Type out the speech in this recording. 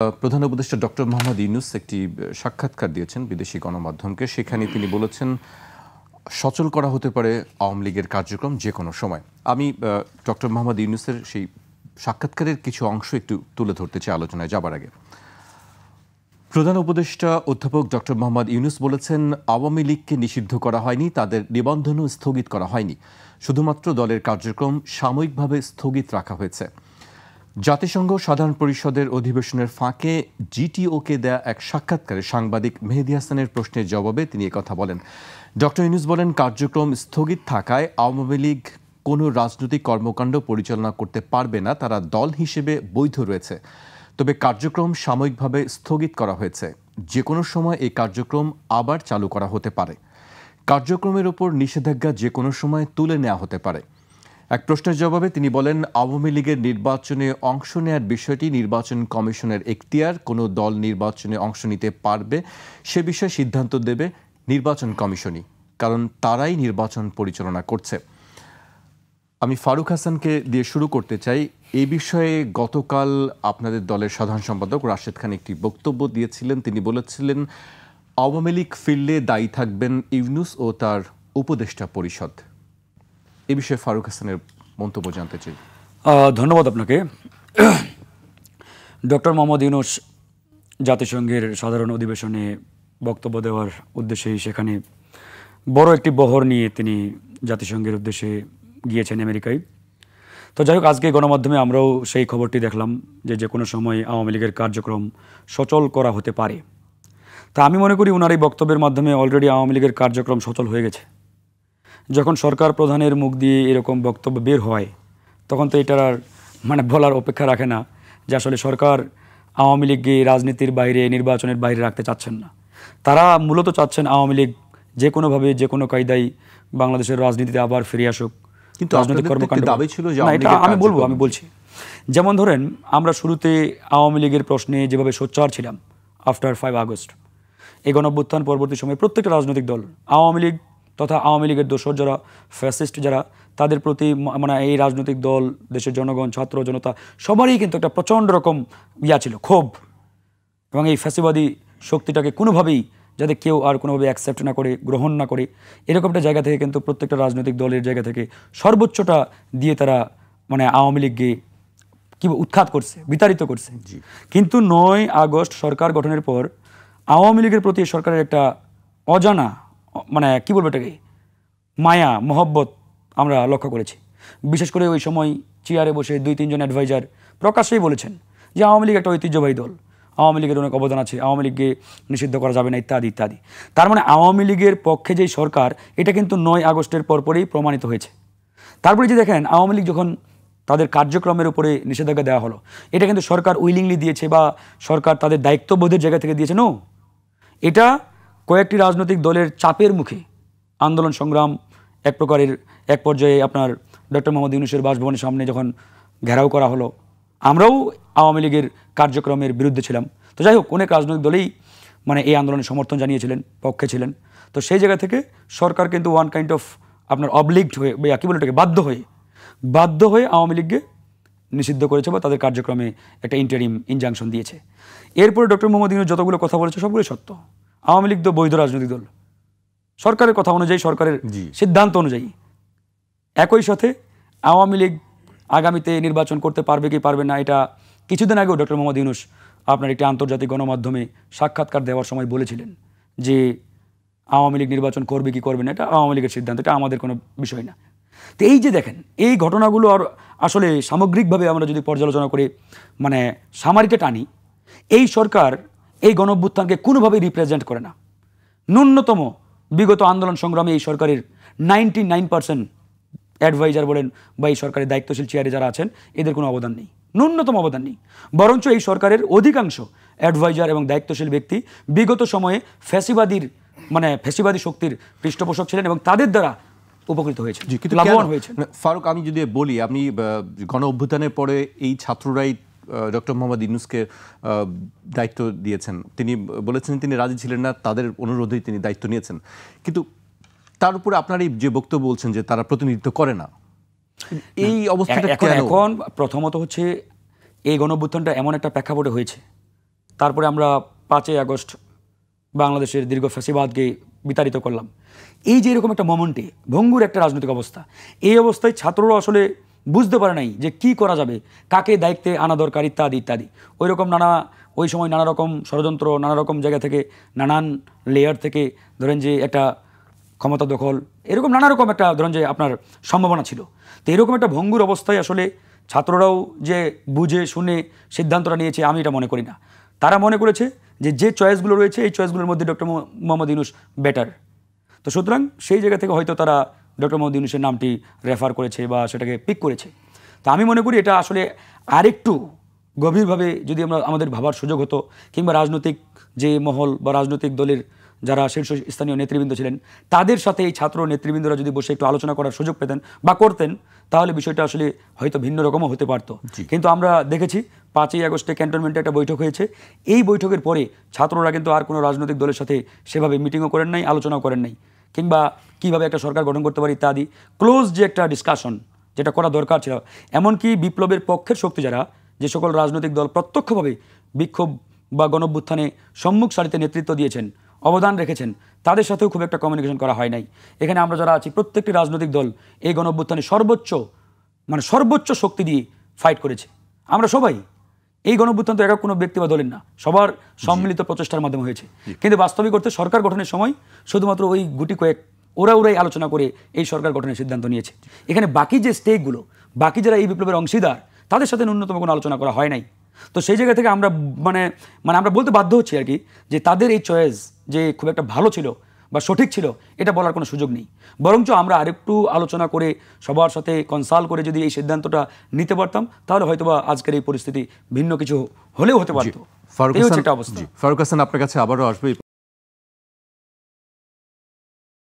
প্রধান উপদেষ্টা ডক্টর মোহাম্মদ ইউনূস একটি সাক্ষাৎকার দিয়েছেন বিদেশি গণমাধ্যমকে। সেখানে তিনি বলেছেন সচল করা হতে পারে আওয়ামী লীগের কার্যক্রম যে কোনো সময়। আমি ডক্টর মোহাম্মদ ইউনূসের সেই সাক্ষাৎকারের কিছু অংশ একটু তুলে ধরতে চাই আলোচনায় যাবার আগে। প্রধান উপদেষ্টা অধ্যাপক ডক্টর মোহাম্মদ ইউনূস বলেছেন, আওয়ামী লীগকে নিষিদ্ধ করা হয়নি, তাদের নিবন্ধনও স্থগিত করা হয়নি, শুধুমাত্র দলের কার্যক্রম সাময়িকভাবে স্থগিত রাখা হয়েছে। জাতিসংঘ সাধারণ পরিষদের অধিবেশনের ফাঁকে জিটিওকে দেয়া এক সাক্ষাৎকারে সাংবাদিক মেহেদী হাসানের প্রশ্নের জবাবে তিনি একথা বলেন। ডক্টর ইউনূস বলেন, কার্যক্রম স্থগিত থাকায় আওয়ামী লীগ কোনো রাজনৈতিক কর্মকাণ্ড পরিচালনা করতে পারবে না, তারা দল হিসেবে বৈধ রয়েছে, তবে কার্যক্রম সাময়িকভাবে স্থগিত করা হয়েছে, যে কোনো সময় এই কার্যক্রম আবার চালু করা হতে পারে। কার্যক্রমের ওপর নিষেধাজ্ঞা যে কোনো সময় তুলে নেওয়া হতে পারে। এক প্রশ্নের জবাবে তিনি বলেন, আওয়ামী লীগের নির্বাচনে অংশ নেয়ার বিষয়টি নির্বাচন কমিশনের এখতিয়ার, কোনো দল নির্বাচনে অংশ নিতে পারবে সে বিষয়ে সিদ্ধান্ত দেবে নির্বাচন কমিশনই, কারণ তারাই নির্বাচন পরিচালনা করছে। আমি ফারুক হাসানকে দিয়ে শুরু করতে চাই। এই বিষয়ে গতকাল আপনাদের দলের সাধারণ সম্পাদক রাশেদ খান একটি বক্তব্য দিয়েছিলেন। তিনি বলেছিলেন, আওয়ামী লীগ ফিরলে দায়ী থাকবেন ইউনূস ও তার উপদেষ্টা পরিষদ। এ বিষয়ে ফারুক হাসানের মন্তব্য জানতে চাই। ধন্যবাদ আপনাকে। ডক্টর মোহাম্মদ ইউনূস জাতিসংঘের সাধারণ অধিবেশনে বক্তব্য দেওয়ার উদ্দেশ্যেই সেখানে বড় একটি বহর নিয়ে তিনি জাতিসংঘের উদ্দেশ্যে গিয়েছেন আমেরিকায়। তো যাই হোক, আজকে গণমাধ্যমে আমরাও সেই খবরটি দেখলাম যে কোনো সময় আওয়ামী লীগের কার্যক্রম সচল করা হতে পারে। তা আমি মনে করি ওনার এই বক্তব্যের মাধ্যমে অলরেডি আওয়ামী লীগের কার্যক্রম সচল হয়ে গেছে। যখন সরকার প্রধানের মুখ দিয়ে এরকম বক্তব্য বের হয়, তখন তো এটার আর বলার অপেক্ষা রাখে না যে আসলে সরকার আওয়ামী লীগকে রাজনীতির বাইরে, নির্বাচনের বাইরে রাখতে চাচ্ছেন না। তারা মূলত চাচ্ছেন আওয়ামী লীগ যে কোনোভাবে, যে কোনো কায়দায় বাংলাদেশের রাজনীতিতে আবার ফিরে আসুক। কিন্তু রাজনৈতিক কর্মকাণ্ড দাবি ছিল যে এটা আমি বলছি, যেমন ধরেন আমরা শুরুতে আওয়ামী লীগের প্রশ্নে যেভাবে সোচ্চার ছিলাম আফটার 5 আগস্ট, এই গণঅভ্যুত্থান পরবর্তী সময়ে প্রত্যেকটা রাজনৈতিক দল, আওয়ামী লীগ তথা আওয়ামী লীগের দোসর যারা, ফ্যাসিস্ট যারা, তাদের প্রতি এই রাজনৈতিক দল, দেশের জনগণ, ছাত্র জনতা সবারই কিন্তু একটা প্রচণ্ড রকম ছিল, ক্ষোভ, এবং এই ফ্যাসিবাদী শক্তিটাকে কোনোভাবেই যাতে কেউ আর কোনোভাবে অ্যাকসেপ্ট না করে, গ্রহণ না করে, এরকম একটা জায়গা থেকে কিন্তু প্রত্যেকটা রাজনৈতিক দলের জায়গা থেকে সর্বোচ্চটা দিয়ে তারা আওয়ামী লীগকে উৎখাত করছে, বিতাড়িত করছে। কিন্তু 9 আগস্ট সরকার গঠনের পর আওয়ামী লীগের প্রতি সরকারের একটা অজানা এটাকে মায়া, মহব্বত আমরা লক্ষ্য করেছি। বিশেষ করে ওই সময় চেয়ারে বসে 2-3 জন অ্যাডভাইজার প্রকাশ্যেই বলেছেন যে আওয়ামী লীগ একটা ঐতিহ্যবাহী দল, আওয়ামী লীগের অনেক অবদান আছে, আওয়ামী লীগকে নিষিদ্ধ করা যাবে না, ইত্যাদি ইত্যাদি। তার আওয়ামী লীগের পক্ষে যেই সরকার, এটা কিন্তু 9 আগস্টের পরপরই প্রমাণিত হয়েছে। তারপরে যে দেখেন আওয়ামী লীগ যখন তাদের কার্যক্রমের উপরে নিষেধাজ্ঞা দেওয়া হলো, এটা কিন্তু সরকার উইলিংলি দিয়েছে বা সরকার তাদের দায়িত্ববোধের জায়গা থেকে দিয়েছে। এটা কয়েকটি রাজনৈতিক দলের চাপের মুখে আন্দোলন সংগ্রাম এক পর্যায়ে আপনার ডক্টর মোহাম্মদ ইউনূসের বাসভবনের সামনে যখন ঘেরাও করা হলো, আমরাও আওয়ামী লীগের কার্যক্রমের বিরুদ্ধে ছিলাম। তো যাই হোক, অনেক রাজনৈতিক দলেই এই আন্দোলনের সমর্থন জানিয়েছিলেন, পক্ষে ছিলেন। তো সেই জায়গা থেকে সরকার কিন্তু ওয়ান কাইন্ড অফ আপনার অবলিগড হয়ে বা বাধ্য হয়ে আওয়ামী লীগকে নিষিদ্ধ করেছে বা তাদের কার্যক্রমে একটা ইন্টারিম ইনজাংশন দিয়েছে। এরপরে ডক্টর মোহাম্মদ ইউনূস যতগুলো কথা বলেছে সবগুলো সত্য। আওয়ামী লীগ তো বৈধ রাজনৈতিক দল, সরকারের কথা অনুযায়ী, সরকারের সিদ্ধান্ত অনুযায়ী। একই সাথে আওয়ামী লীগ আগামীতে নির্বাচন করতে পারবে কি পারবে না, এটা কিছুদিন আগেও ডক্টর মোহাম্মদ ইউনূস আপনার একটি আন্তর্জাতিক গণমাধ্যমে সাক্ষাৎকার দেওয়ার সময় বলেছিলেন যে আওয়ামী লীগ নির্বাচন করবে কি করবে না, এটা আওয়ামী লীগের সিদ্ধান্ত, এটা আমাদের কোনো বিষয় না। তো এই যে দেখেন, এই ঘটনাগুলো আর আসলে সামগ্রিকভাবে আমরা যদি পর্যালোচনা করে সামারিকে টানি, এই সরকার এই গণঅভ্যুত্থানকে কোনোভাবেই রিপ্রেজেন্ট করে না। ন্যূনতম বিগত আন্দোলন সংগ্রামে এই সরকারের 99% অ্যাডভাইজার বলেন বা এই সরকারের দায়িত্বশীল চেয়ারে যারা আছেন, এদের কোনো অবদান নেই, ন্যূনতম অবদান নেই। বরঞ্চ এই সরকারের অধিকাংশ অ্যাডভাইজার এবং দায়িত্বশীল ব্যক্তি বিগত সময়ে ফ্যাসিবাদী শক্তির পৃষ্ঠপোষক ছিলেন এবং তাদের দ্বারা উপকৃত হয়েছে, লাভবান হয়েছে। ফারুক, আমি যদি বলি, আপনি গণ অভ্যুত্থানের পরে এই ছাত্ররাই ডক্টর মোহাম্মদ ইউনূসকে দায়িত্ব দিয়েছেন। তিনি বলেছেন তিনি রাজি ছিলেন না, তাদের অনুরোধেই তিনি দায়িত্ব নিয়েছেন। কিন্তু তার উপরে আপনার এই যে বক্তব্য বলছেন যে তারা প্রতিনিধিত্ব করে না, এই অবস্থাটা এখন প্রথমত হচ্ছে এই গণঅভ্যুত্থানটা এমন একটা প্রেক্ষাপটে হয়েছে তারপরে আমরা 5ই আগস্ট বাংলাদেশের দীর্ঘ ফ্যাসিবাদকে বিতাড়িত করলাম। এই যে এরকম একটা মোমেন্টে ভঙ্গুর একটা রাজনৈতিক অবস্থা, এই অবস্থায় ছাত্ররা আসলে বুঝতে পারে নাই যে কি করা যাবে, কাকে দায়িত্বে আনা দরকার ইত্যাদি ইত্যাদি। ওই সময় নানা রকম ষড়যন্ত্র, নানা রকম জায়গা থেকে, নানান লেয়ার থেকে ধরেন যে একটা ক্ষমতা দখল, এরকম নানা রকম একটা ধরেন যে আপনার সম্ভাবনা ছিল। তো এরকম একটা ভঙ্গুর অবস্থায় আসলে ছাত্ররাও যে বুঝে শুনে সিদ্ধান্তটা নিয়েছে আমি এটা মনে করি না। তারা মনে করেছে যে চয়েসগুলো রয়েছে এই চয়েসগুলোর মধ্যে ডক্টর মোহাম্মদ ইউনূস বেটার। তো সুতরাং সেই জায়গা থেকে হয়তো তারা ডক্টর মোহাম্মদ ইউনূসের নামটি রেফার করেছে বা সেটাকে পিক করেছে। তো আমি মনে করি এটা আসলে আরেকটু গভীরভাবে যদি আমাদের ভাবার সুযোগ হতো, কিংবা রাজনৈতিক যে মহল বা রাজনৈতিক দলের যারা শীর্ষস্থানীয় নেতৃবৃন্দ ছিলেন তাদের সাথে এই ছাত্র নেতৃবৃন্দরা যদি বসে একটু আলোচনা করার সুযোগ পেতেন বা করতেন, তাহলে বিষয়টা আসলে হয়তো ভিন্ন রকমও হতে পারতো। কিন্তু আমরা দেখেছি 5ই আগস্টে ক্যান্টনমেন্টে একটা বৈঠক হয়েছে। এই বৈঠকের পরে ছাত্ররা কিন্তু আর কোনো রাজনৈতিক দলের সাথে সেভাবে মিটিংও করেন নাই, আলোচনাও করেন নাই, কিংবা কিভাবে একটা সরকার গঠন করতে পারি ইত্যাদি ক্লোজ যে একটা ডিসকাশন যেটা করা দরকার ছিল। এমনকি বিপ্লবের পক্ষের শক্তি যারা, যে সকল রাজনৈতিক দল প্রত্যক্ষভাবে বিক্ষোভ বা গণঅভ্যুত্থানে সম্মুখ সারিতে নেতৃত্ব দিয়েছেন, অবদান রেখেছেন, তাদের সাথেও খুব একটা কমিউনিকেশন করা হয় নাই। এখানে আমরা যারা আছি প্রত্যেকটি রাজনৈতিক দল এই গণঅভ্যুত্থানে সর্বোচ্চ শক্তি দিয়ে ফাইট করেছে। আমরা সবাই এই গণঅভ্যুত্থান তো একক কোনো ব্যক্তি বা দলের না, সবার সম্মিলিত প্রচেষ্টার মাধ্যমে হয়েছে। কিন্তু বাস্তবিক অর্থে সরকার গঠনের সময় শুধুমাত্র ওই গুটি কয়েক ওরাই আলোচনা করে এই সরকার গঠনের সিদ্ধান্ত নিয়েছে। এখানে বাকি যে স্টেকগুলো, বাকি যারা এই বিপ্লবের অংশীদার, তাদের সাথে ন্যূনতম কোনো আলোচনা করা হয় নাই। তো সেই জায়গা থেকে আমরা মানে আমরা বলতে বাধ্য হচ্ছি আর কি, যে তাদের এই চয়েস যে খুব একটা ভালো ছিল বা সঠিক ছিল এটা বলার কোনো সুযোগ নেই। বরঞ্চ আমরা আরেকটু আলোচনা করে সবার সাথে কনসাল্ট করে যদি এই সিদ্ধান্তটা নিতে পারতাম, তাহলে হয়তোবা আজকের এই পরিস্থিতি ভিন্ন কিছু হলেও হতে পারতো। এই হচ্ছে একটা অবস্থা। ফারুক হাসান, আপনার কাছে আবারও আসবে।